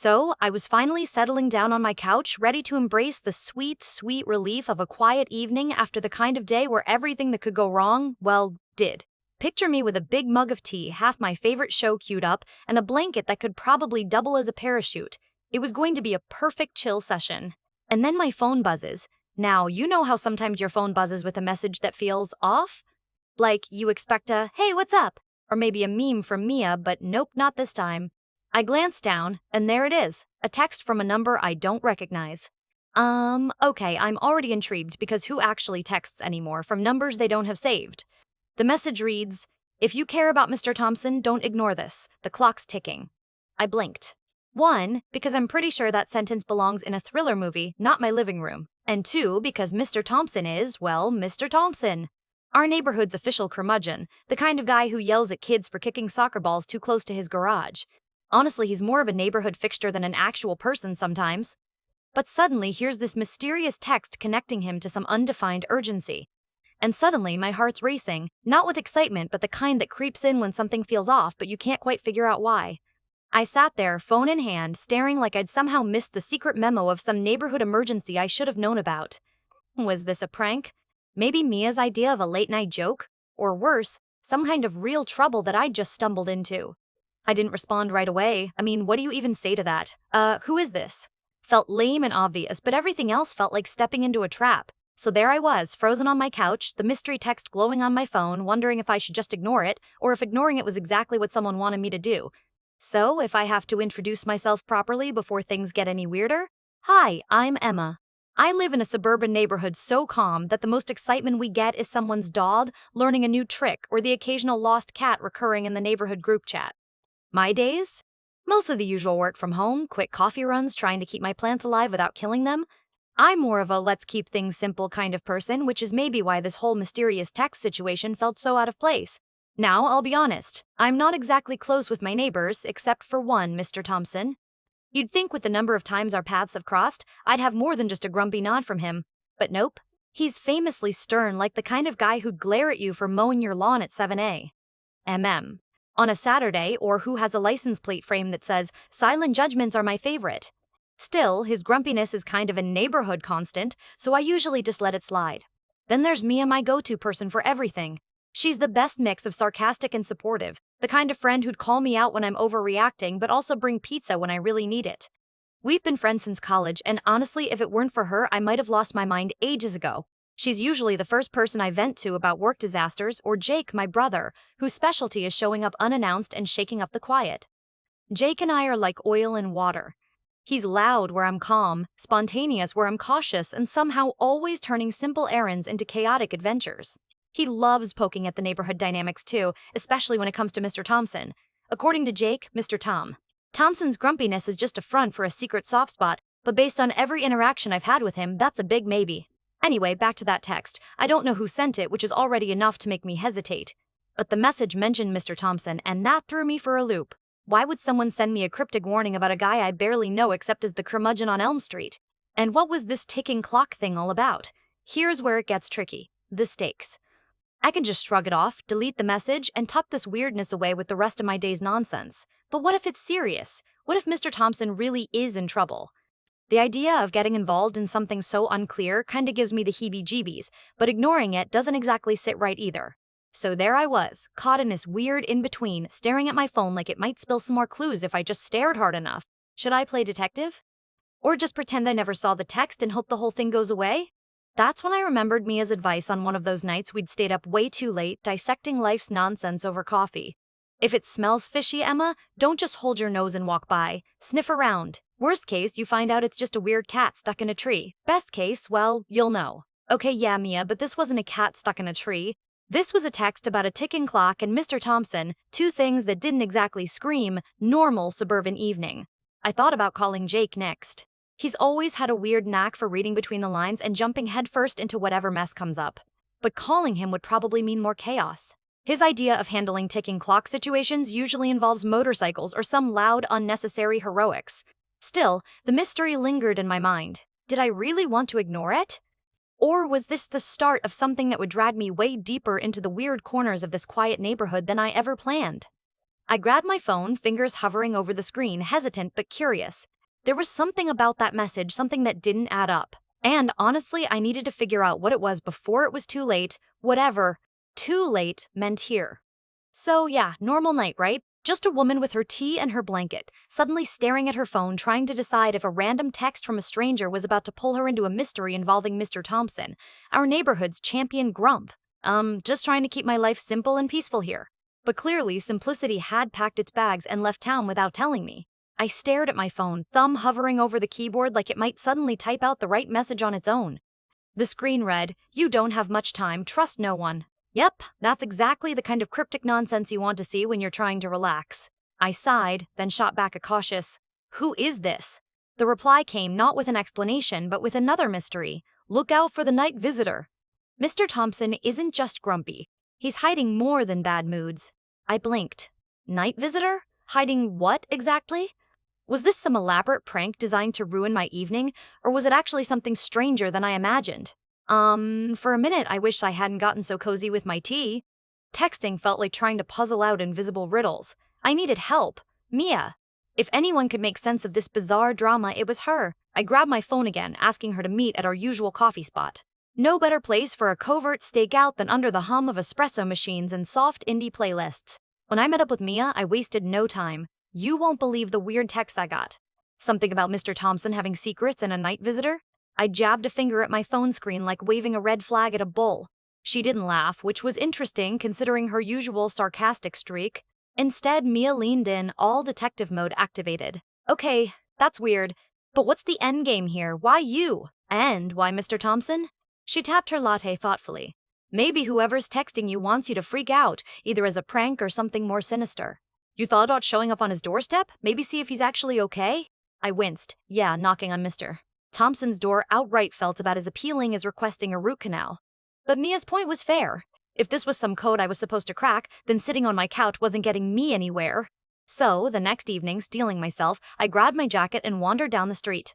So, I was finally settling down on my couch, ready to embrace the sweet, sweet relief of a quiet evening after the kind of day where everything that could go wrong, well, did. Picture me with a big mug of tea, half my favorite show queued up, and a blanket that could probably double as a parachute. It was going to be a perfect chill session. And then my phone buzzes. Now, you know how sometimes your phone buzzes with a message that feels off? Like you expect a, "Hey, what's up?" Or maybe a meme from Mia, but nope, not this time. I glance down, and there it is, a text from a number I don't recognize. Okay, I'm already intrigued because who actually texts anymore from numbers they don't have saved? The message reads, "If you care about Mr. Thompson, don't ignore this. The clock's ticking." I blinked. One, because I'm pretty sure that sentence belongs in a thriller movie, not my living room. And two, because Mr. Thompson is, well, Mr. Thompson. Our neighborhood's official curmudgeon, the kind of guy who yells at kids for kicking soccer balls too close to his garage. Honestly, he's more of a neighborhood fixture than an actual person sometimes. But suddenly, here's this mysterious text connecting him to some undefined urgency. And suddenly, my heart's racing, not with excitement, but the kind that creeps in when something feels off, but you can't quite figure out why. I sat there, phone in hand, staring like I'd somehow missed the secret memo of some neighborhood emergency I should have known about. Was this a prank? Maybe Mia's idea of a late-night joke? Or worse, some kind of real trouble that I'd just stumbled into? I didn't respond right away. I mean, what do you even say to that? Who is this? Felt lame and obvious, but everything else felt like stepping into a trap. So there I was, frozen on my couch, the mystery text glowing on my phone, wondering if I should just ignore it, or if ignoring it was exactly what someone wanted me to do. So, if I have to introduce myself properly before things get any weirder? Hi, I'm Emma. I live in a suburban neighborhood so calm that the most excitement we get is someone's dog learning a new trick or the occasional lost cat recurring in the neighborhood group chat. My days? Mostly the usual work from home, quick coffee runs trying to keep my plants alive without killing them. I'm more of a let's keep things simple kind of person, which is maybe why this whole mysterious text situation felt so out of place. Now, I'll be honest, I'm not exactly close with my neighbors, except for one, Mr. Thompson. You'd think with the number of times our paths have crossed, I'd have more than just a grumpy nod from him. But nope. He's famously stern, like the kind of guy who'd glare at you for mowing your lawn at 7 a.m. on a Saturday, or who has a license plate frame that says, "Silent judgments are my favorite." Still, his grumpiness is kind of a neighborhood constant, so I usually just let it slide. Then there's Mia, my go-to person for everything. She's the best mix of sarcastic and supportive, the kind of friend who'd call me out when I'm overreacting but also bring pizza when I really need it. We've been friends since college, and honestly, if it weren't for her, I might have lost my mind ages ago. She's usually the first person I vent to about work disasters, or Jake, my brother, whose specialty is showing up unannounced and shaking up the quiet. Jake and I are like oil and water. He's loud where I'm calm, spontaneous where I'm cautious, and somehow always turning simple errands into chaotic adventures. He loves poking at the neighborhood dynamics too, especially when it comes to Mr. Thompson. According to Jake, Mr. Tom. Thompson's grumpiness is just a front for a secret soft spot, but based on every interaction I've had with him, that's a big maybe. Anyway, back to that text. I don't know who sent it, which is already enough to make me hesitate. But the message mentioned Mr. Thompson, and that threw me for a loop. Why would someone send me a cryptic warning about a guy I barely know except as the curmudgeon on Elm Street? And what was this ticking clock thing all about? Here's where it gets tricky. The stakes. I can just shrug it off, delete the message, and tuck this weirdness away with the rest of my day's nonsense. But what if it's serious? What if Mr. Thompson really is in trouble? The idea of getting involved in something so unclear kinda gives me the heebie-jeebies, but ignoring it doesn't exactly sit right either. So there I was, caught in this weird in-between, staring at my phone like it might spill some more clues if I just stared hard enough. Should I play detective? Or just pretend I never saw the text and hope the whole thing goes away? That's when I remembered Mia's advice on one of those nights we'd stayed up way too late, dissecting life's nonsense over coffee. If it smells fishy, Emma, don't just hold your nose and walk by. Sniff around. Worst case, you find out it's just a weird cat stuck in a tree. Best case, well, you'll know. Okay, yeah, Mia, but this wasn't a cat stuck in a tree. This was a text about a ticking clock and Mr. Thompson, two things that didn't exactly scream normal suburban evening. I thought about calling Jake next. He's always had a weird knack for reading between the lines and jumping headfirst into whatever mess comes up. But calling him would probably mean more chaos. His idea of handling ticking clock situations usually involves motorcycles or some loud, unnecessary heroics. Still, the mystery lingered in my mind. Did I really want to ignore it? Or was this the start of something that would drag me way deeper into the weird corners of this quiet neighborhood than I ever planned? I grabbed my phone, fingers hovering over the screen, hesitant but curious. There was something about that message, something that didn't add up. And honestly, I needed to figure out what it was before it was too late, whatever too late meant here. So yeah, normal night, right? Just a woman with her tea and her blanket, suddenly staring at her phone, trying to decide if a random text from a stranger was about to pull her into a mystery involving Mr. Thompson, our neighborhood's champion grump. Just trying to keep my life simple and peaceful here. But clearly, simplicity had packed its bags and left town without telling me. I stared at my phone, thumb hovering over the keyboard like it might suddenly type out the right message on its own. The screen read, "You don't have much time, trust no one." Yep, that's exactly the kind of cryptic nonsense you want to see when you're trying to relax. I sighed, then shot back a cautious, "Who is this?" The reply came not with an explanation, but with another mystery. "Look out for the night visitor." Mr. Thompson isn't just grumpy. He's hiding more than bad moods. I blinked. Night visitor? Hiding what exactly? Was this some elaborate prank designed to ruin my evening, or was it actually something stranger than I imagined? For a minute I wished I hadn't gotten so cozy with my tea. Texting felt like trying to puzzle out invisible riddles. I needed help. Mia. If anyone could make sense of this bizarre drama, it was her. I grabbed my phone again, asking her to meet at our usual coffee spot. No better place for a covert stakeout than under the hum of espresso machines and soft indie playlists. When I met up with Mia, I wasted no time. You won't believe the weird text I got. Something about Mr. Thompson having secrets and a night visitor? I jabbed a finger at my phone screen like waving a red flag at a bull. She didn't laugh, which was interesting considering her usual sarcastic streak. Instead, Mia leaned in, all detective mode activated. "Okay, that's weird. But what's the end game here? Why you? And why Mr. Thompson?" She tapped her latte thoughtfully. "Maybe whoever's texting you wants you to freak out, either as a prank or something more sinister. You thought about showing up on his doorstep? Maybe see if he's actually okay?" I winced. Yeah, knocking on Mr. Thompson's door outright felt about as appealing as requesting a root canal. But Mia's point was fair. If this was some code I was supposed to crack, then sitting on my couch wasn't getting me anywhere. So, the next evening, steeling myself, I grabbed my jacket and wandered down the street.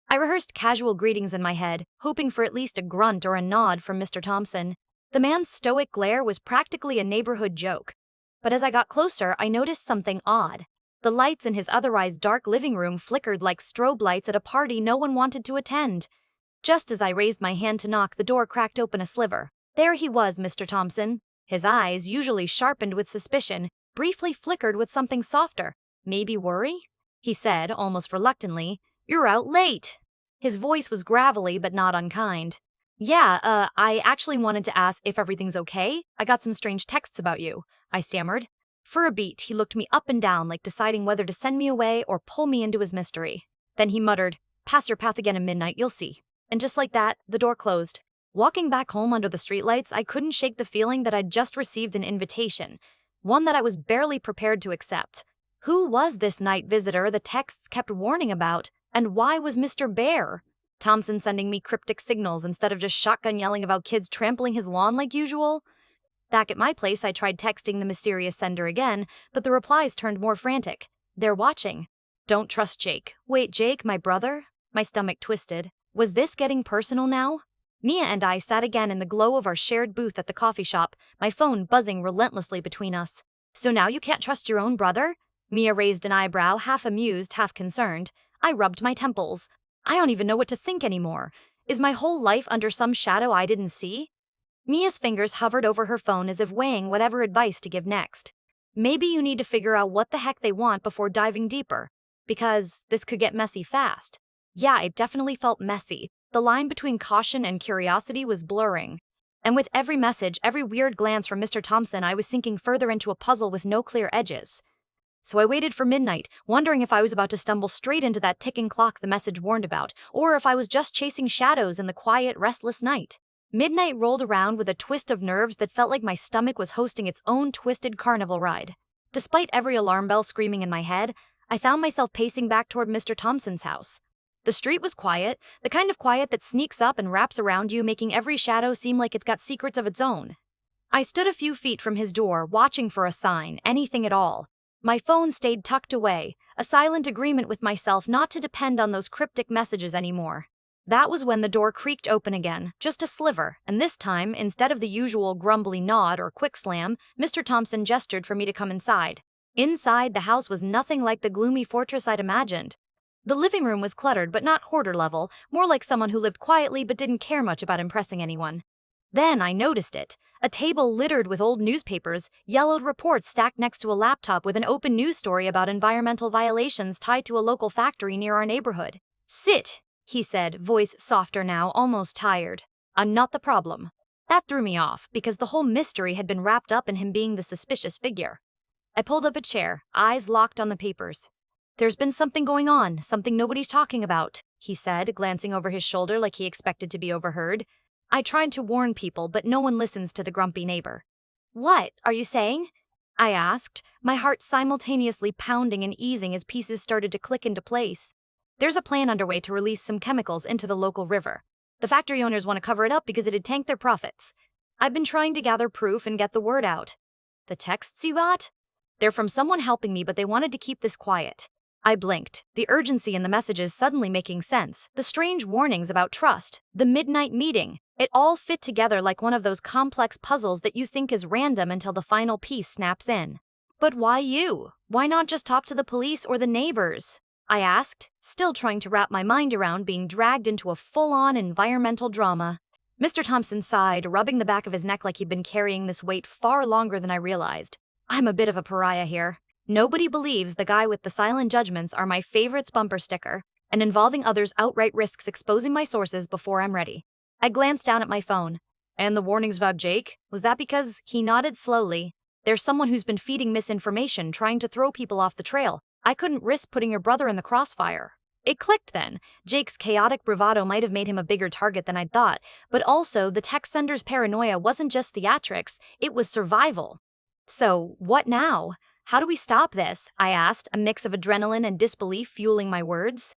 I rehearsed casual greetings in my head, hoping for at least a grunt or a nod from Mr. Thompson. The man's stoic glare was practically a neighborhood joke. But as I got closer, I noticed something odd. The lights in his otherwise dark living room flickered like strobe lights at a party no one wanted to attend. Just as I raised my hand to knock, the door cracked open a sliver. There he was, Mr. Thompson. His eyes, usually sharpened with suspicion, briefly flickered with something softer. "Maybe worry?" he said, almost reluctantly. "You're out late." His voice was gravelly but not unkind. "Yeah, I actually wanted to ask if everything's okay. I got some strange texts about you," I stammered. For a beat, he looked me up and down like deciding whether to send me away or pull me into his mystery. Then he muttered, "Pass your path again at midnight, you'll see." And just like that, the door closed. Walking back home under the streetlights, I couldn't shake the feeling that I'd just received an invitation, one that I was barely prepared to accept. Who was this night visitor the texts kept warning about, and why was Mr. Bear Thompson sending me cryptic signals instead of just shotgun yelling about kids trampling his lawn like usual? Back at my place, I tried texting the mysterious sender again, but the replies turned more frantic. "They're watching. Don't trust Jake." Wait, Jake, my brother? My stomach twisted. Was this getting personal now? Mia and I sat again in the glow of our shared booth at the coffee shop, my phone buzzing relentlessly between us. "So now you can't trust your own brother?" Mia raised an eyebrow, half amused, half concerned. I rubbed my temples. I don't even know what to think anymore. Is my whole life under some shadow I didn't see? Mia's fingers hovered over her phone as if weighing whatever advice to give next. "Maybe you need to figure out what the heck they want before diving deeper, because this could get messy fast." Yeah, it definitely felt messy. The line between caution and curiosity was blurring. And with every message, every weird glance from Mr. Thompson, I was sinking further into a puzzle with no clear edges. So I waited for midnight, wondering if I was about to stumble straight into that ticking clock the message warned about, or if I was just chasing shadows in the quiet, restless night. Midnight rolled around with a twist of nerves that felt like my stomach was hosting its own twisted carnival ride. Despite every alarm bell screaming in my head, I found myself pacing back toward Mr. Thompson's house. The street was quiet, the kind of quiet that sneaks up and wraps around you, making every shadow seem like it's got secrets of its own. I stood a few feet from his door, watching for a sign, anything at all. My phone stayed tucked away, a silent agreement with myself not to depend on those cryptic messages anymore. That was when the door creaked open again, just a sliver, and this time, instead of the usual grumbly nod or quick slam, Mr. Thompson gestured for me to come inside. Inside, the house was nothing like the gloomy fortress I'd imagined. The living room was cluttered, but not hoarder level, more like someone who lived quietly but didn't care much about impressing anyone. Then I noticed it. A table littered with old newspapers, yellowed reports stacked next to a laptop with an open news story about environmental violations tied to a local factory near our neighborhood. "Sit," he said, voice softer now, almost tired. "I'm not the problem." That threw me off, because the whole mystery had been wrapped up in him being the suspicious figure. I pulled up a chair, eyes locked on the papers. "There's been something going on, something nobody's talking about," he said, glancing over his shoulder like he expected to be overheard. I tried to warn people, but no one listens to the grumpy neighbor. "What are you saying?" I asked, my heart simultaneously pounding and easing as pieces started to click into place. "There's a plan underway to release some chemicals into the local river. The factory owners want to cover it up because it'd tank their profits. I've been trying to gather proof and get the word out." "The texts you got?" "They're from someone helping me, but they wanted to keep this quiet." I blinked, the urgency in the messages suddenly making sense, the strange warnings about trust, the midnight meeting. It all fit together like one of those complex puzzles that you think is random until the final piece snaps in. "But why you? Why not just talk to the police or the neighbors?" I asked, still trying to wrap my mind around being dragged into a full-on environmental drama. Mr. Thompson sighed, rubbing the back of his neck like he'd been carrying this weight far longer than I realized. "I'm a bit of a pariah here. Nobody believes the guy with the silent judgments are my favorites bumper sticker, and involving others outright risks exposing my sources before I'm ready." I glanced down at my phone. "And the warnings about Jake? Was that because—" He nodded slowly. "There's someone who's been feeding misinformation, trying to throw people off the trail. I couldn't risk putting your brother in the crossfire." It clicked then. Jake's chaotic bravado might have made him a bigger target than I'd thought, but also the tech sender's paranoia wasn't just theatrics, it was survival. "So, what now? How do we stop this?" I asked, a mix of adrenaline and disbelief fueling my words.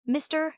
"Mr.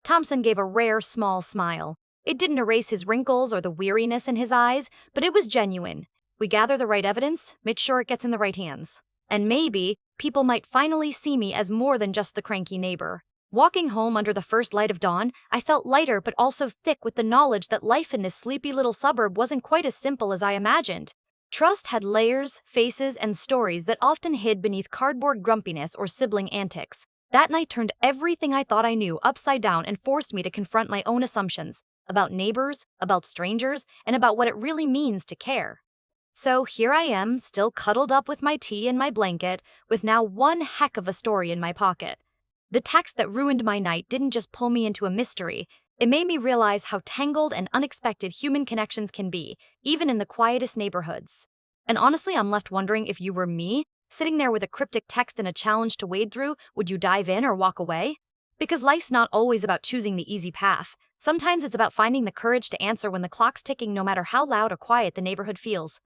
Thompson gave a rare, small smile. It didn't erase his wrinkles or the weariness in his eyes, but it was genuine. "We gather the right evidence, make sure it gets in the right hands. And maybe people might finally see me as more than just the cranky neighbor." Walking home under the first light of dawn, I felt lighter but also thick with the knowledge that life in this sleepy little suburb wasn't quite as simple as I imagined. Trust had layers, faces, and stories that often hid beneath cardboard grumpiness or sibling antics. That night turned everything I thought I knew upside down and forced me to confront my own assumptions about neighbors, about strangers, and about what it really means to care. So here I am, still cuddled up with my tea and my blanket, with now one heck of a story in my pocket. The text that ruined my night didn't just pull me into a mystery, it made me realize how tangled and unexpected human connections can be, even in the quietest neighborhoods. And honestly, I'm left wondering, if you were me, sitting there with a cryptic text and a challenge to wade through, would you dive in or walk away? Because life's not always about choosing the easy path. Sometimes it's about finding the courage to answer when the clock's ticking, no matter how loud or quiet the neighborhood feels.